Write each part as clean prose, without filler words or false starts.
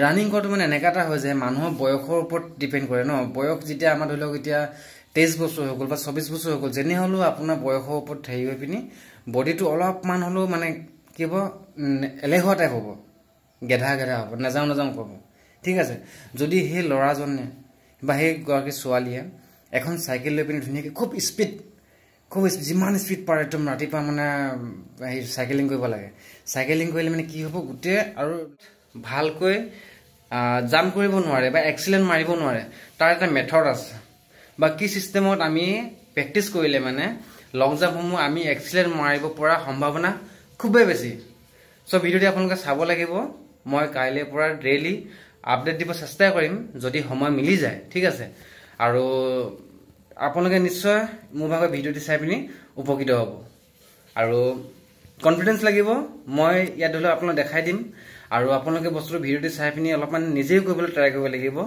running কৰাটো মানে এনেকা এটা হয় যে মানুহৰ বয়সৰ ওপৰত ডিপেণ্ড কৰে ন বয়স যেতিয়া আমাৰ ধৰি লওক এতিয়া 23 বছৰ হৈ গ'ল বা 24 বছৰ হৈ গ'ল যেনে হ'লেও আপোনাৰ বয়সৰ ওপৰত হেৰি হৈ পিনি বডিটো অলপমান হ'লেও মানে কি হ'ব এলেহুৱা টাইপ হ'ব গেধা হ'ব নাযাওঁ ক'ব ঠিক আছে যদি সেই ল'ৰাজনে বা সেই গৰাকী ছোৱালীয়ে এখন চাইকেল লৈ পিনি ধুনীয়াকৈ খুব যিমান স্পীড পাৰে একদম ৰাতিপুৱা মানে সেই চাইকেলিং কৰিব লাগে চাইকেলিং কৰিলে মানে কি হ'ব গোটেই আৰু ভালকৈ জাম্প কৰিব নোৱাৰে বা এক্সিলেণ্ট মাৰিব নোৱাৰে তাৰ এটা মেথড আছে বা কি চিষ্টেমত আমি প্ৰেক্টিচ কৰিলে মানে লং জাম্পসমূহ আমি এক্সিলেণ্ট মাৰিব পৰা সম্ভাৱনা খুবেই বেছি সো ভিডিঅ'টি আপোনালোকে চাব লাগিব মই কাইলৈৰ পৰা ডেইলি আপডেট দিব চেষ্টা কৰিম যদি সময় মিলি যায় ঠিক আছে আৰু আপোনালোকে নিশ্চয় মোৰ ভাগৰ ভিডিঅ'টি চাই পিনি উপকৃত হ'ব আৰু কনফিডেন্স লাগিব মই ইয়াত ধৰি লওক আপোনাক দেখাই দিম আৰু আপোনালোকে বস্তুটো ভিডিঅ'টি চাই পিনি অলপমান নিজেই কৰিবলৈ ট্ৰাই কৰিব লাগিব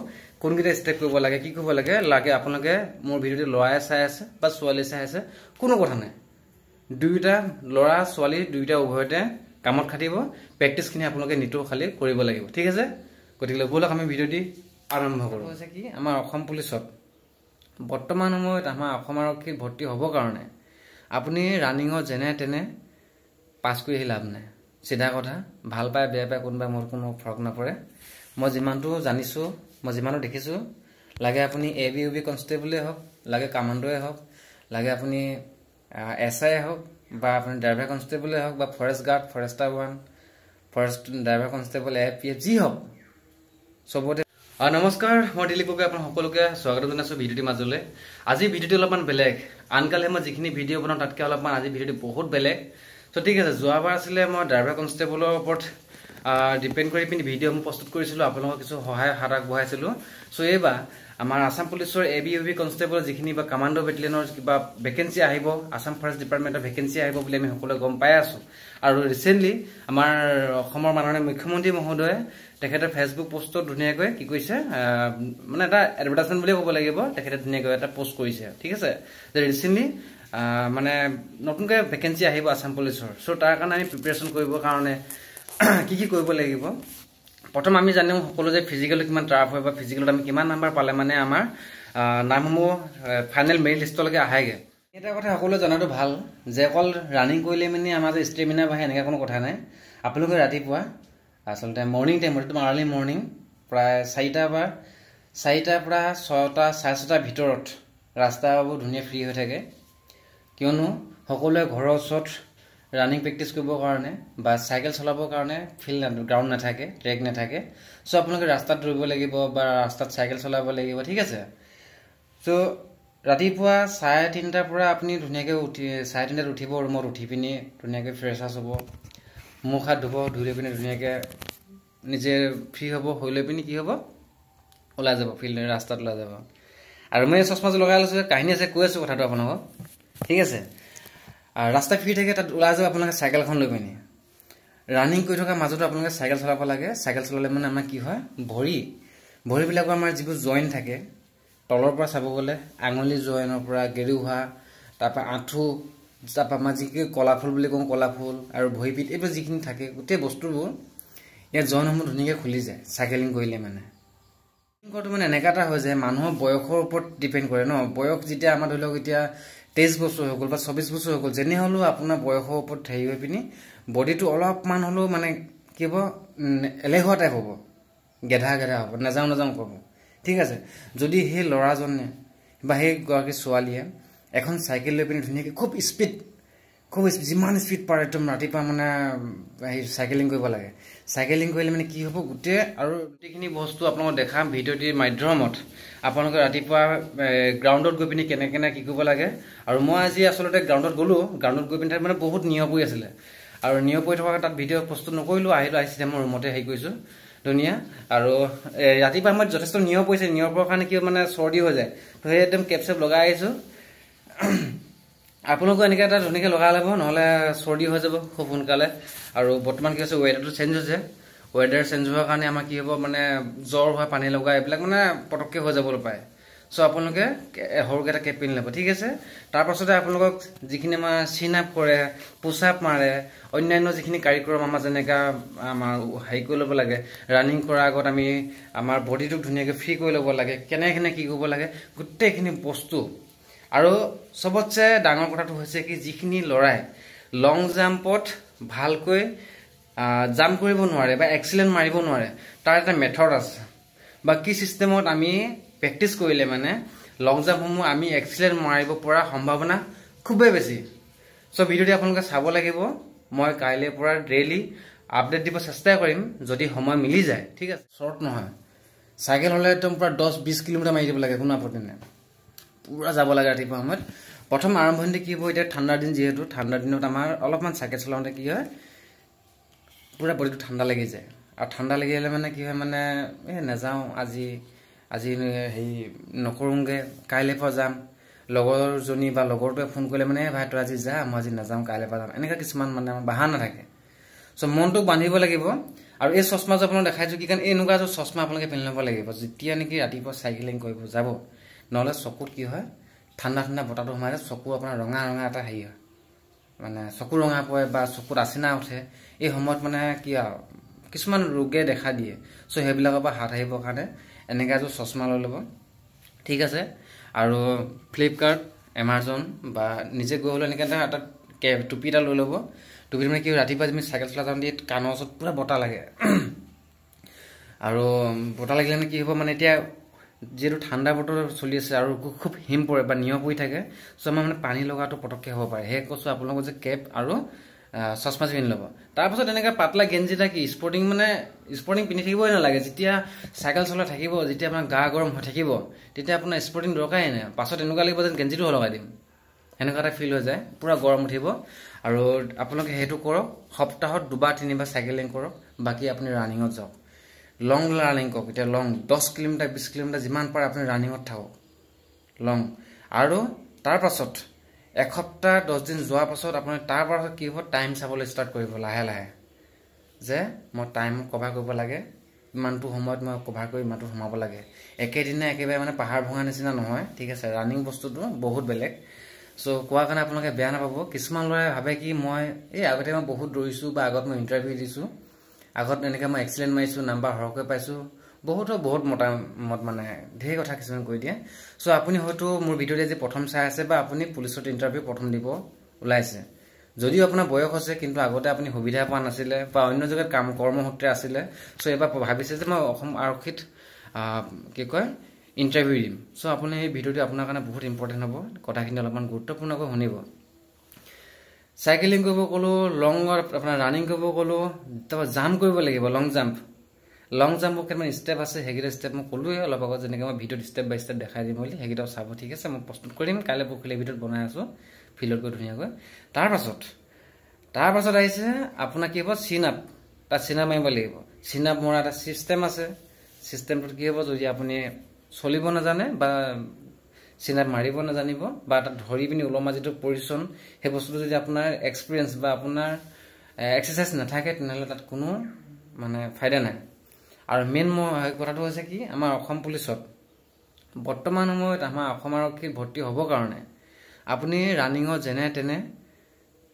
কোনকেইটা ষ্টেপ কৰিব লাগে কি কৰিব লাগে আপোনালোকে মোৰ ভিডিঅ'টি ল'ৰাই চাই আছে বা ছোৱালী চাই আছে কোনো কথা নাই দুইটা ল'ৰা ছোৱালী দুইটা উভয়তে কামত খাটিব প্ৰেক্টিচখিনি আপোনালোকে নিতৌ খালি কৰিব লাগিব ঠিক আছে গতিকে বলক আমি ভিডিঅ'টি আৰম্ভ কৰোঁ হৈছে কি আমাৰ অসম পুলিচত বৰ্তমান সময়ত আমাৰ অসম আৰক্ষীত ভৰ্তি হ'বৰ কাৰণে আপুনি ৰানিঙত যেনে তেনে পাছ কৰি আহি লাভ নাই চিধা কথা ভাল পায় বেয়া পায় কোনোবা মোৰ কোনো ফৰক নপৰে মই যিমানটো জানিছোঁ মই যিমানটো দেখিছোঁ লাগে আপুনি ABUB কনষ্টেবলে হওক লাগে কামাণ্ডোৱে হওক লাগে আপুনি SI হওক বা আপুনি ড্ৰাইভাৰ কনষ্টেবলে হওক বা forest guard Forester 1 forest driver constable AFPF যি হওক সবতে নমস্কাৰ মই দিলীপ গগৈ আপোনাক সকলোকে স্বাগত জনাইছোঁ ভিডিঅ'টিৰ মাজলৈ আজি ভিডিঅ'টি অলপমান বেলেগ আনকালে মই যিখিনি ভিডিঅ' বনাওঁ তাতকৈ অলপমান আজি ভিডিঅ'টি বহুত বেলেগ তো ঠিক আছে যোৱাবাৰ আছিলে মই ড্ৰাইভাৰ কনষ্টেবলৰ ওপৰত ডিপেণ্ড কৰি পিনি ভিডিঅ' মই প্ৰস্তুত কৰিছিলোঁ আপোনালোকক কিছু সহায় হাত আগবঢ়াইছিলোঁ চ' এইবাৰ আমাৰ আসাম পুলিচৰ ABUB কনষ্টেবল যিখিনি বা কামাণ্ডো বেটেলিয়নৰ কিবা ভেকেঞ্চি আহিব আসাম ফৰেষ্ট ডিপাৰ্টমেণ্টৰ ভেকেঞ্চি আহিব বুলি আমি সকলোৱে গম পাই আছোঁ আৰু ৰিচেণ্টলি আমাৰ অসমৰ মাননীয় মুখ্যমন্ত্ৰী মহোদয়ে তেখেতে ফেচবুক পোষ্টত ধুনীয়াকৈ কি কৈছে মানে এটা এডভাৰটাইজমেণ্ট বুলিয়ে ক'ব লাগিব তেখেতে ধুনীয়াকৈ এটা পোষ্ট কৰিছে ঠিক আছে যে ৰিচেণ্টলি মানে নতুনকৈ ভেকেঞ্চি আহিব আসাম পুলিচৰ চ' তাৰ কাৰণে আমি প্ৰিপেৰেশ্যন কৰিবৰ কাৰণে কি কৰিব লাগিব প্ৰথম আমি জানো সকলো যে ফিজিকেলত কিমান টাফ হয় বা ফিজিকেলত আমি কিমান নাম্বাৰ পালে মানে আমাৰ নামসমূহ ফাইনেল মেৰিট লিষ্টলৈকে আহেগৈ এটা কথা সকলোৱে জনাটো ভাল যে অকল ৰানিং কৰিলে মানে আমাৰ যে ষ্টেমিনা বাঢ়ে এনেকুৱা কোনো কথা নাই আপোনালোকে ৰাতিপুৱা আচলতে মৰ্ণিং টাইমত একদম আৰ্লি মৰ্ণিং প্ৰায় 4টাৰ পৰা 6টা 6:30 ভিতৰত ৰাস্তাবোৰ ধুনীয়া ফ্ৰী হৈ থাকে কিয়নো সকলোৱে ঘৰৰ ওচৰত ৰানিং প্ৰেক্টিচ কৰিবৰ কাৰণে বা চাইকেল চলাবৰ কাৰণে ফিল্ড গ্ৰাউণ্ড নাথাকে ট্ৰেক নাথাকে চ' আপোনালোকে ৰাস্তাত দৌৰিব লাগিব বা ৰাস্তাত চাইকেল চলাব লাগিব ঠিক আছে চ' ৰাতিপুৱা 3:30টাৰ পৰা আপুনি ধুনীয়াকৈ 3:30টাত উঠিব ৰুমত উঠি পিনি ধুনীয়াকৈ ফ্ৰেছ হ'ব মুখ হাত ধুব ধুই লৈ পিনি ধুনীয়াকৈ নিজে ফ্ৰী হ'ব হৈ লৈ পিনি কি হ'ব ওলাই যাব ফিল্ড ৰাস্তাত ওলাই যাব আৰু মই চশমাযোৰ লগাই লৈছোঁ কাহিনী আছে কৈ আছোঁ কথাটো আপোনালোকক ঠিক আছে ৰাস্তা ফ্ৰী থাকে তাত ওলাই যাব আপোনালোকে চাইকেলখন লৈ পিনি ৰানিং কৰি থকাৰ মাজতো আপোনালোকে চাইকেল চলাব লাগে চাইকেল চলালে মানে আমাৰ কি হয় ভৰিবিলাকৰ আমাৰ যিবোৰ জইন থাকে তলৰ পৰা চাব গ'লে আঙুলি জইনৰ পৰা গেৰুহা তাৰপৰা আঁঠু তাৰপৰা আমাৰ যিখিনি কলাফুল বুলি কওঁ কলাফুল আৰু ভৰিপিঠ এইবোৰ যিখিনি থাকে গোটেই বস্তুবোৰ ইয়াত জইনসমূহ ধুনীয়াকৈ খুলি যায় চাইকেলিং কৰিলে মানে কৰাটো মানে এনেকা এটা হয় যে মানুহৰ বয়সৰ ওপৰত ডিপেণ্ড কৰে ন বয়স যেতিয়া আমাৰ ধৰি লওক এতিয়া 23 বছৰ হৈ গ'ল বা 24 বছৰ হৈ গ'ল যেনে হ'লেও আপোনাৰ বয়সৰ ওপৰত হেৰি হৈ পিনি বডিটো অলপমান হ'লেও মানে কি হ'ব এলেহুৱা টাইপ হ'ব গেধা হ'ব নাযাওঁ ক'ব ঠিক আছে যদি সেই ল'ৰাজনে বা সেই গৰাকী ছোৱালীয়ে এখন চাইকেল লৈ পিনি ধুনীয়াকৈ খুব যিমান স্পীড পাৰে একদম ৰাতিপুৱা মানে সেই চাইকেলিং কৰিব লাগে চাইকেলিং কৰিলে মানে কি হ'ব গোটেই আৰু গোটেইখিনি বস্তু আপোনালোকক দেখাম ভিডিঅ'টিৰ মাধ্যমত আপোনালোকে ৰাতিপুৱা গ্ৰাউণ্ডত গৈ পিনি কেনে কি কৰিব লাগে আৰু মই আজি আচলতে গ্ৰাউণ্ডত গ'লোঁ গ্ৰাউণ্ডত গৈ পিনি তাত মানে বহুত নিয়ৰ পৰি আছিলে আৰু নিয়ৰ পৰি থকা তাত ভিডিঅ' প্ৰস্তুত নকৰিলোঁ আহিছিলে মই ৰুমতে হেৰি কৰিছোঁ ধুনীয়া আৰু ৰাতিপুৱা সময়ত যথেষ্ট নিয়ৰ পৰিছে নিয়ৰ পৰাৰ কাৰণে কি মানে চৰ্দি হৈ যায় তো সেই একদম কেপ চেপ লগাই আহিছোঁ আপোনালোকে এনেকৈ এটা ধুনীয়াকৈ লগাই ল'ব নহ'লে চৰ্দি হৈ যাব খুব সোনকালে আৰু বৰ্তমান কি হৈছে ৱেডাৰটো চেঞ্জ হৈছে ৱেডাৰ চেঞ্জ হোৱাৰ কাৰণে আমাৰ কি হ'ব মানে জ্বৰ হোৱা পানী লগা এইবিলাক মানে পটককৈ হৈ যাবলৈ পায় সো আপোনালোকে সৰুকৈ এটা কেপ পিন্ধি ল'ব ঠিক আছে তাৰ পাছতে আপোনালোকক যিখিনি আমাৰ চিন আপ কৰে পুছ আপ মাৰে অন্যান্য যিখিনি কাৰিকৰম আমাৰ যেনেকা আমাৰ হেৰি কৰি ল'ব লাগে ৰানিং কৰাৰ আগত আমি আমাৰ বডিটোক ধুনীয়াকৈ ফ্ৰী কৰি ল'ব লাগে কেনে কি কৰিব লাগে গোটেইখিনি বস্তু আৰু সবতছে ডাঙৰ কথাটো হৈছে কি যিখিনি লৰাই লং জাম্পত ভালকৈ জাম্প কৰিব নোৱাৰে বা এক্সিলেন্ট মাৰিব নোৱাৰে তাৰ এটা মেথড আছে বা কি সিস্টেমত আমি প্ৰেক্টিস কৰিলে মানে লং জাম্পসমূহ আমি এক্সিলেন্ট মাৰিব পৰা সম্ভাৱনা খুবেই বেছি সো ভিডিওটি আপোনালোকে চাব লাগিব মই কাইলৈ পৰা ডেইলি আপডেট দিব চেষ্টা কৰিম যদি সময় মিলি যায় ঠিক আছে শৰ্ট নহয় সাইকেল হলে একদম পুৰা 10-20 কিলোমিটাৰ মাৰি দিব লাগে কোনো আপত্তি নাই পুৰা যাব লাগে ৰাতিপুৱা সময়ত প্ৰথম আৰম্ভণিতে কি হ'ব এটা ঠাণ্ডা দিন যেহেতু ঠাণ্ডা দিনত আমাৰ অলপমান সাইকেল চলাওঁতে কি হয় পুৰা বডিটো ঠাণ্ডা লাগি যায় আৰু ঠাণ্ডা লাগিলে মানে কি হয় মানে নাযাওঁ আজি হেৰি নকৰোঁগে কাইলৈ পৰা যাম লগৰজনী বা লগৰটোৱে ফোন কৰিলে মানে ভাই তই আজি যা মই আজি নাযাওঁ কাইলৈ পৰা যাম এনেকুৱা কিছুমান মানে আমাৰ বাহানা থাকে সো মনটোক বান্ধিব লাগিব আৰু এই চশমা যে আপোনাক দেখাইছো কি কাৰণ এনেকুৱা যে চশমা আপোনালোকে পিন্ধি ল'ব লাগিব যেতিয়া নেকি ৰাতিপুৱা চাইকেলিং কৰিব যাব নহলে চকুত কি হয় ঠাণ্ডা বতাহটো সোমাই চকু আপোনাৰ ৰঙা এটা হেৰি হয় মানে চকু ৰঙা পৰে বা চকুত আচিনা উঠে এই সময়ত মানে কি কিছুমান ৰোগে দেখা দিয়ে সো হেবিলাকৰ পৰা হাত আহিবৰ কাৰণে এনেকা যে চশমা লৈ ল'ব ঠিক আছে আৰু ফ্লিপকাৰ্ট এমাজন বা নিজে গৈ হলে এনেকা এটা টুপি এটা লৈ ল'ব টুপি মানে কি ৰাতিপুৱা তুমি চাইকেল চলা যাওঁতে কাণৰ ওচৰত পুৰা বতাহ লাগে আৰু বতাহ লাগিলে মানে কি হ'ব মানে এতিয়া যেটো ঠাণ্ডা বতৰ চলি আছে আৰু খুব হিম পৰে বা নিয় পৰি থাকে সো আমাৰ মানে পানী লগাটো পটককে হ'ব পাৰে হে কৈছো আপোনালোকক যে কেপ আৰু চশমা পিন্ধি ল'ব তাৰ পাছত এনেকা পাতলা গেঞ্জি এটা কি স্পৰ্টিং পিন্ধি থাকিবই নালাগে যেতিয়া চাইকেল চলাই থাকিব যেতিয়া আপোনাৰ গা গৰম হৈ থাকিব তেতিয়া আপোনাৰ স্পৰ্টিং দৰকাৰেই নাই পাছত এনেকুৱা লাগিব যেন গেঞ্জিটো লগাই দিম এনেকুৱা এটা ফিল হৈ যায় পুৰা গৰম উঠিব আৰু আপোনালোকে হেতু কৰক সপ্তাহত 2-3 সাইকেলিং কৰক বাকি আপুনি ৰানিংত যাওক লং ৰানিং কৰক এটা লং 10 কিলোমিটাৰ 20 কিলোমিটাৰ যিমান পাৰে আপুনি ৰানিংত থাকক লং আৰু তাৰ পাছত এক সপ্তাহ 10 দিন যোৱাৰ পাছত আপুনি তাৰ পাছত কি হ'ব টাইম চাবলৈ ষ্টাৰ্ট কৰিব লাহে যে মই টাইম কভাৰ কৰিব লাগে ইমানটো সময়ত মই কভাৰ কৰি ইমানটো সোমাব লাগে একেদিনে একেবাৰে মানে পাহাৰ ভঙা নিচিনা নহয় ঠিক আছে ৰানিং বস্তুটো বহুত বেলেগ সো কোৱা কাৰণে আপোনালোকে বেয়া নাপাব কিছুমান ল'ৰাই ভাবে কি মই এই আগতে মই বহুত দৌৰিছো বা আগত মই ইন্টাৰভিউ দিছো আগত এনেকা মই এক্সিলেন্ট মাৰিছো নাম্বাৰ হৰকৈ পাইছো বহুত মত মানে ঢেৰ কথা কিছুমান কৈ দিয়ে সো আপুনি হয়তো মোৰ ভিডিওতে যে প্ৰথম চাই আছে বা আপুনি পুলিচত ইন্টাৰভিউ প্ৰথম দিব ওলাইছে যদিও আপোনাৰ বয়স আছে কিন্তু আগতে আপুনি সুবিধা পোৱা নাছিলে বা অন্য জগত কৰ্মসূত্ৰে আছিলে সো এবাৰ ভাবিছে যে মই অসম আৰক্ষীত কি কয় ইন্টাৰভিউ দিম সো আপুনি এই ভিডিওটো আপোনাৰ কাৰণে বহুত ইম্পৰ্টেন্ট হ'ব কথাখিনি অলপমান গুৰুত্বপূৰ্ণকৈ শুনিব সাইকেলিং কৰিব কলো লং আপোনাৰ ৰানিং কৰিব কলো তবে জাম্প কৰিব লাগিব লং জাম্পৰ কেইটামান ষ্টেপ আছে হেগিটা ষ্টেপ মই কলোৱে অলপ আগত যেনেকৈ মই ভিডিওত ষ্টেপ বাই ষ্টেপ দেখাই দিম বুলি হেগিটাও চাব ঠিক আছে মই প্ৰস্তুত কৰিম কাইলৈ পৰহিলৈ ভিডিওত বনাই আছো ফিল্ডত গৈ ধুনীয়াকৈ তাৰ পাছত আহিছে আপোনাৰ কি হ'ব চিন আপ তাৰ চিন আপ মাৰিব লাগিব চিন আপ মৰা এটা সিস্টেম আছে সিস্টেমটো কি হ'ব যদি আপুনি চলিব নাজানে বা চিন আপ মাৰিব নাজানিব বা এটা ধৰি পিনি ওলমা যিটো পজিশন হে বস্তুটো যদি আপোনাৰ এক্সপেৰিয়েন্স বা আপোনাৰ এক্সাৰসাইজ নাথাকে তেনেহলে তাত কোনো মানে ফায়দা নাই আৰু মেইন কথাটো হৈছে কি আমাৰ অসম পুলিচত বৰ্তমান সময়ত আমাৰ অসম আৰক্ষী ভৰ্তি হ'ব কাৰণে আপুনি ৰানিংত যেনে তেনে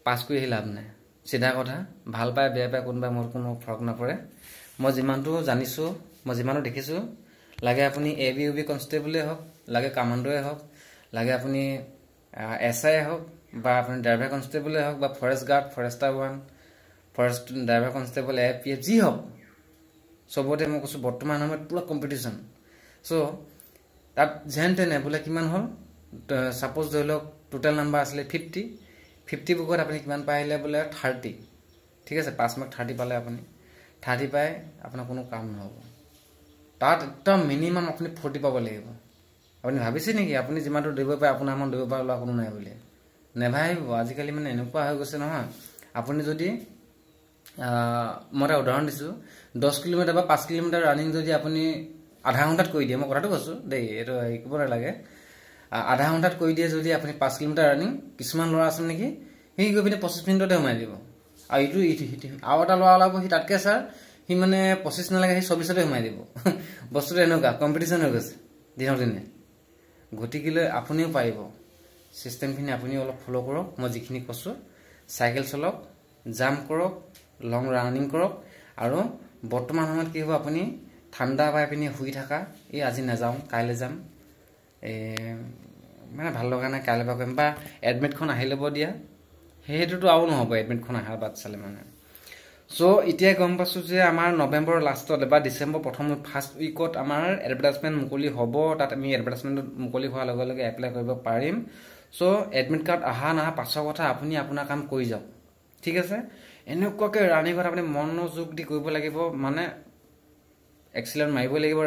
পাছ কৰি লাভ নাই সিধা কথা ভাল পায় বেয়া পায় কোনবা মোৰ কোনো ফৰক নপৰে মই যিমানটো জানিছো মই যিমানটো দেখিছো লাগে আপুনি এবিউবি কনস্টেবলে হওক লাগে কমান্ডোয়ে হওক লাগে আপুনি এসআই হওক বা আপুনি ড্ৰাইভাৰ কনস্টেবলে হওক বা forest guard Forester 1 forest driver constable APF G হওক সবতে মই কৈছো বৰ্তমান সময়ত পুৰা কম্পিটিশন সো তাত যেন তেনে বোলে কিমান হল সাপোজ ধৰি লওক টোটাল নাম্বাৰ আছিল 50 বুকত আপুনি কিমান পাইলে বোলে 30 ঠিক আছে 5 মাৰ্ক 30 পালে আপুনি 30 পাই আপোনাৰ কোনো কাম নহব তাত একদম মিনিমাম আপুনি 40 পাব লাগিব আপুনি ভাবিছে নেকি আপুনি যিমানটো দিব পায় আপোনাৰ মন দিব পায় কোনো নাই বুলি নেভাইব আজিকালি মানে এনেকুৱা হৈ গৈছে নহয় আপুনি যদি মই এটা উদাহৰণ দিছো 10 কিলোমিটাৰ বা 5 কিলোমিটাৰ ৰানিং যদি আপুনি আধা ঘণ্টাত কৰি দিয়ে মই কথাটো কৈছো দেই এটো একব নালাগে আধা ঘণ্টাত কৰি দিয়ে যদি আপুনি 5 কিলোমিটাৰ ৰানিং কিছুমান ল'ৰা আছে নেকি হি গৈ পিনে 25 মিনিটতে সোমাই দিব আৰু ইটো আৰু এটা ল'ৰা ওলাব হি তাতকে স্যাৰ হি মানে 25 নালাগে হি 24 তে সোমাই দিব বস্তুটো এনেকুৱা কম্পিটিশন হৈ গৈছে দিনৰ দিনে গতিকে আপুনিও পাৰিব সিস্টেমখিনি আপুনি অলপ ফলো কৰক মই যিখিনি কৈছো সাইকেল চলক জাম্প কৰক লং ৰানিং কৰক আৰু বৰ্তমান সময়ত কি হ'ব আপুনি ঠাণ্ডা পাই পিনি শুই থাকা এই আজি নাযাওঁ কাইলৈ যাম মানে ভাল লগা নাই কাইলৈ কৰিম বা এডমিটখন আহি ল'ব দিয়া সেইটোতো আৰু নহ'ব এডমিটখন আহাৰ বাদ চালে মানে সো এতিয়া গম পাইছো যে আমাৰ নৱেম্বৰ লাষ্টত বা ডিসেম্বৰ প্ৰথম ফাৰ্ষ্ট উইকত আমাৰ এডভাৰটাইজমেন্ট মুকলি হ'ব তাত আমি এডভাৰটাইজমেন্ট মুকলি হোৱাৰ লগে লগে এপ্লাই কৰিব পাৰিম সো এডমিট কাৰ্ড আহা না পাছৰ কথা আপুনি আপোনাৰ কাম কৰি যাওক ঠিক আছে এনেকুৱাকৈ ৰানিংত আপুনি মনোযোগ দি কৰিব লাগিব মানে এক্সিলেন্ট মাৰিব লাগিব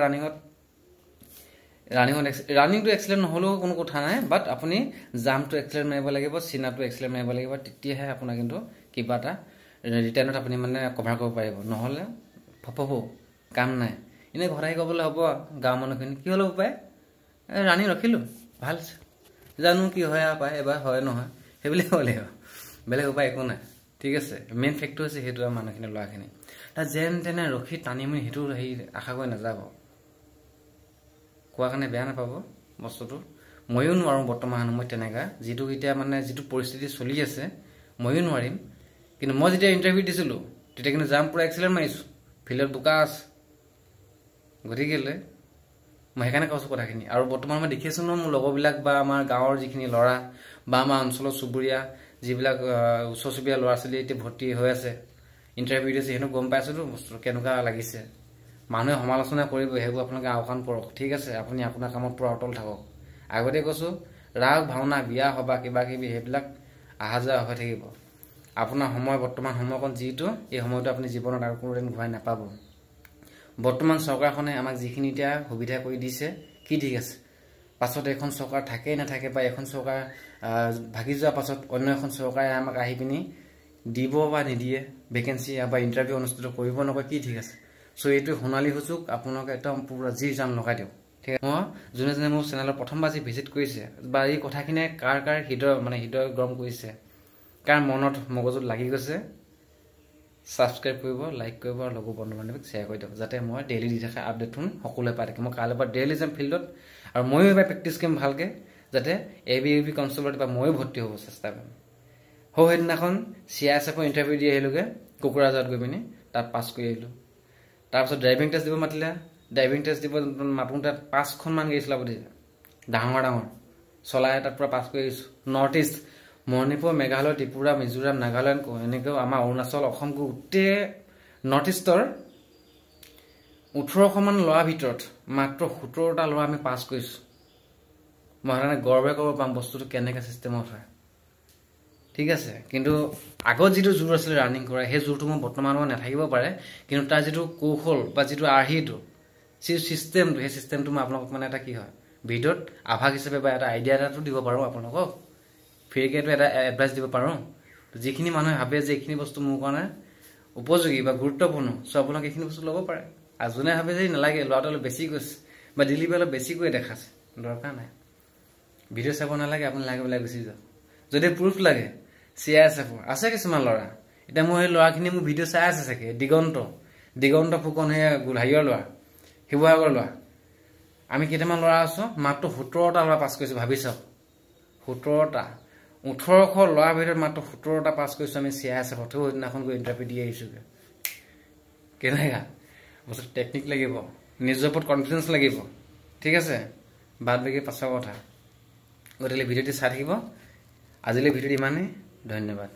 ৰানিংটো এক্সিলেন্ট নহলেও কোনো কথা নাই বাট আপুনি জাম্পটো এক্সিলেন্ট মাৰিব লাগিব সিনাটো এক্সিলেন্ট মাৰিব লাগিব তেতিয়াহে আপোনাৰ কিন্তু কিবা এটা ৰিটাৰ্ণত আপুনি মানে কভাৰ কৰিব পাৰিব নহলে ফপফ কাম নাই ইনে ঘৰাই ক'বলৈ হ'ব গাঁও মানুহখিনি কি হলো উপায় ৰানিং ৰখিলো ভাল জানো কি হয় পায় এবাৰ হয় নহয় হেবলে হ'লে বেলেগ উপায় একো নাই ঠিক আছে মেইন ফেক্টৰ আছে হেতু মানুহখিনি লৰাখিনি তা যেন তেনে ৰখি টানিমি হেতু আশা কৰি নাযাব কোৱা কাৰণে বেয়া নাপাব বস্তুটো ময়ো নোৱাৰো বৰ্তমান মই তেনেকা যেটো এতিয়া মানে যেটো পৰিস্থিতি চলি আছে ময়ো নোৱাৰিম কিন্তু মই যেতিয়া ইন্টাৰভিউ দিছিলো তেতিয়া কিন্তু জাম্প পুৰা এক্সিলেন্ট মাৰিছো ফিল্ডত বুকাস গতিকেলে মই হেকানে কৈছো কথাখিনি আৰু বৰ্তমান মই দেখিছো ন মোৰ লগৰবিলাক বা আমাৰ গাঁৱৰ যিখিনি লৰা বা আমাৰ অঞ্চলৰ সুবুৰিয়া যিবিলাক উচ্চসুবীয়া লৰা ছোৱালী এতিয়া ভৰ্তি হৈ আছে ইন্টাৰভিউ দিছে হেনো গম পাইছো তো বস্তু কেনেকা লাগিছে মানুহে সমালোচনা কৰিব হেবু আপোনাক আওকান কৰক ঠিক আছে আপুনি আপোনাৰ কামত পুৰা অটল থাকক আগতে কৈছো ৰাগ ভাওনা বিয়া হবা কিবা কিবি হেবিলাক আহা যা হৈ থাকিব আপোনাৰ সময় বৰ্তমান সময়কন যিটো এই সময়টো আপুনি জীৱনত আৰু কোনোদিন ঘূৰাই নাপাব বৰ্তমান চৰকাৰখনে আমাক যিখিনি এতিয়া সুবিধা কৰি দিছে কি ঠিক আছে পাছত এখন চৰকাৰ থাকে না থাকে বা এখন চৰকাৰ ভাগি যোৱা পাছত অন্য এখন চৰকাৰে আমাক আহি পিনি দিব বা নিদিয়ে ভেকেন্সি বা ইন্টাৰভিউ অনুষ্ঠিত কৰিব নকয় কি ঠিক আছে সো এইটো সোণালী সুযোগ আপোনাক একদম পুৰা জি জান লগাই দিও ঠিক আছে মই জুনে জুনে মোৰ চেনেলৰ প্ৰথমবাৰ যি ভিজিট কৰিছে বা এই কথাখিনি কাৰ হৃদয় গৰম কৰিছে কাৰ মনত মগজুত লাগি গৈছে সাবস্ক্ৰাইব কৰিব লাইক কৰিব আৰু লগৰ বন্ধু বান্ধৱীক শেয়াৰ কৰি দিয়ক যাতে মই ডেইলি দি থকা আপডেটখন সকলোৱে পাই থাকে মই কাইলৈ পৰা ডেইলি যাম ফিল্ডত আৰু ময়ো এবাৰ প্ৰেক্টিছ কৰিম ভালকে যাতে এবি কনষ্টেবলত বা ময়ো ভৰ্তি হ'ব চেষ্টা কৰিম সেইদিনাখন চিআইএছএফৰ ইন্টাৰভিউ দি আহিলোগে কোকৰাঝাৰত গৈ পিনি তাত পাছ কৰি আহিলো তাৰপিছত ড্ৰাইভিং টেষ্ট দিব মাতিলে ড্ৰাইভিং টেষ্ট দিব মাতুতে 5খন মান গৈছিল আপুনি ডাঙৰ চলাই তাত পুৰা পাছ কৰি আহিছো নৰ্থ ইষ্ট মণিপুৰ মেঘালয় ত্ৰিপুৰা মিজোৰাম নাগালেণ্ড এনেকৈ আমাৰ অৰুণাচল অসম গোটেই নৰ্থ ইষ্টৰ 18খন মান লৰা ভিতৰত মাত্ৰ 17টা লৰা আমি পাছ কৰিছো মই মানে গৰ্বে কৰিব পাম বস্তুটো কেনেকা সিস্টেমত হয় ঠিক আছে কিন্তু আগত যেটো জোৰ আছিল ৰানিং কৰা হে জোৰটো মই বৰ্তমানত নাথাকিব পাৰে কিন্তু তাৰ যেটো কৌশল বা যেটো আৰ্হিটো সিস্টেমটো হে সিস্টেমটো মই আপোনাক মানে এটা কি হয় ভিডিঅ'ত আভাস হিচাপে বা এটা আইডিয়া এটাটো দিব পাৰো আপোনাক ফ্ৰীকেটো এটা এডভাইস দিব পাৰো যিখিনি মানুহে ভাবে যে এইখিনি বস্তু মোৰ কাৰণে উপযোগী বা গুৰুত্বপূৰ্ণ সো আপোনাক এইখিনি বস্তু ল'ব পাৰে আৰু জনে ভাবে যে নালাগে লৰাটো বেছি কৈছে বা ডেলিভাৰী বেছি কৈ দেখাছে দৰকাৰ নাই ভিডিঅ' চাব নালাগে আপুনি লাগে গুচি যাওক যদি প্ৰুফ লাগে চিআইএছএফ আছে কিছুমান লৰা এটা মই লৰাখিনি মোৰ ভিডিঅ' চাই আছে চাগে দিগন্ত ফুকন হে গুলহাইৰ লৰা হিৱাগৰ লৰা আমি কেইটামান লৰা আছো মাত্ৰ 17টা লৰা পাছ কৰিছো ভাবি চাওক 17টা 1800 লৰা ভিতৰত মাত্ৰ 17টা পাছ কৰিছো আমি চিআইএছএফ দিনাখন গৈ ইন্টাৰভিউ দি আহিছো কেনেকা বস্তু টেকনিক লাগিব নিজৰ ওপৰত কনফিডেন্স লাগিব ঠিক আছে বাদ বাকি পাছৰ কথা গতিকে ভিডিঅ'টি চাই থাকিব আজিলৈ ভিডিঅ'টি ইমানেই ধন্যবাদ